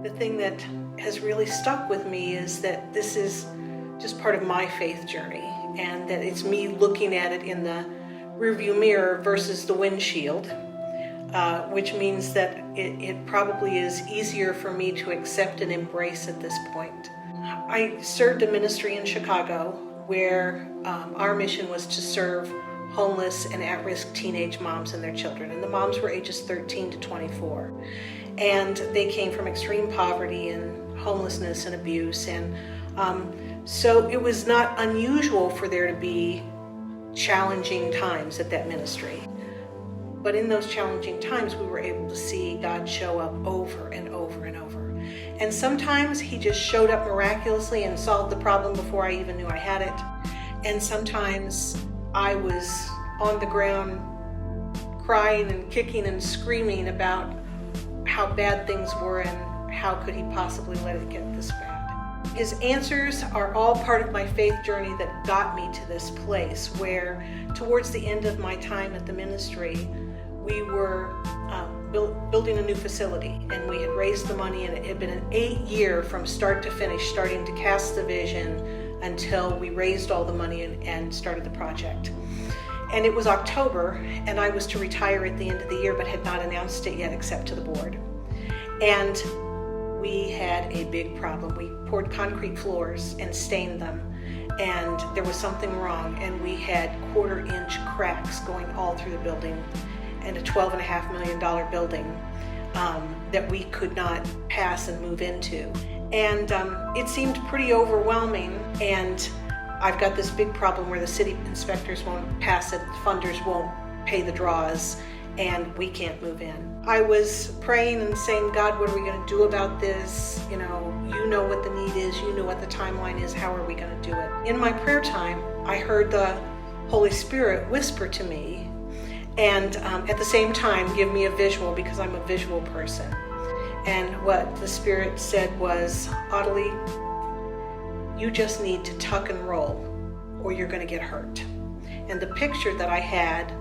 The thing that has really stuck with me is that this is just part of my faith journey, and that it's me looking at it in the rearview mirror versus the windshield, which means that it probably is easier for me to accept and embrace at this point. I served a ministry in Chicago where our mission was to serve homeless and at-risk teenage moms and their children, and the moms were ages 13 to 24, and they came from extreme poverty and homelessness and abuse, and so it was not unusual for there to be challenging times at that ministry. But in those challenging times, we were able to see God show up over and over and over. And sometimes he just showed up miraculously and solved the problem before I even knew I had it. And sometimes I was on the ground crying and kicking and screaming about how bad things were and how could he possibly let it get this bad. His answers are all part of my faith journey that got me to this place where towards the end of my time at the ministry, we were building a new facility, and we had raised the money, and it had been an 8-year from start to finish, starting to cast the vision until we raised all the money and started the project. And it was October, and I was to retire at the end of the year, but had not announced it yet except to the board. And we had a big problem. We poured concrete floors and stained them, and there was something wrong, and we had 1/4-inch cracks going all through the building, and a $12.5 million building that we could not pass and move into. And it seemed pretty overwhelming, and I've got this big problem where the city inspectors won't pass it, funders won't pay the draws, and we can't move in. I was praying and saying, God, what are we going to do about this? You know what the need is, you know what the timeline is, how are we going to do it? In my prayer time, I heard the Holy Spirit whisper to me, and at the same time give me a visual, because I'm a visual person. And what the Spirit said was, Audalee, you just need to tuck and roll or you're going to get hurt. And the picture that I had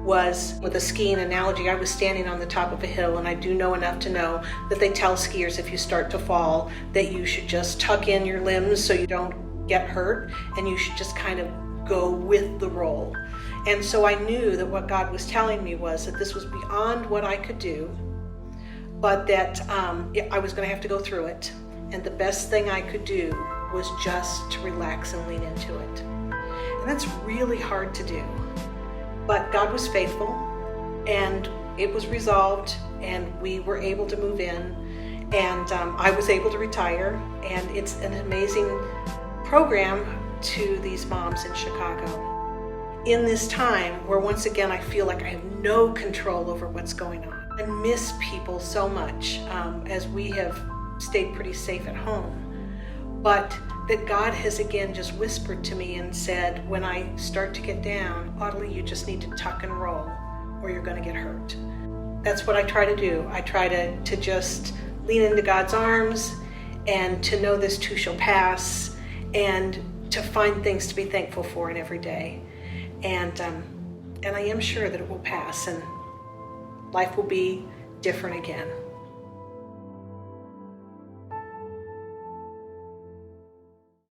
was, with a skiing analogy, I was standing on the top of a hill, and I do know enough to know that they tell skiers if you start to fall that you should just tuck in your limbs so you don't get hurt, and you should just kind of go with the roll. And so I knew that what God was telling me was that this was beyond what I could do, but that I was going to have to go through it. And the best thing I could do was just to relax and lean into it. And that's really hard to do. But God was faithful, and it was resolved, and we were able to move in, and I was able to retire, and it's an amazing program to these moms in Chicago. In this time where once again I feel like I have no control over what's going on. I miss people so much as we have stayed pretty safe at home. But that God has again just whispered to me and said, when I start to get down, Audalee, you just need to tuck and roll or you're going to get hurt. That's what I try to do. I try to just lean into God's arms and to know this too shall pass, and to find things to be thankful for in every day. And I am sure that it will pass and life will be different again.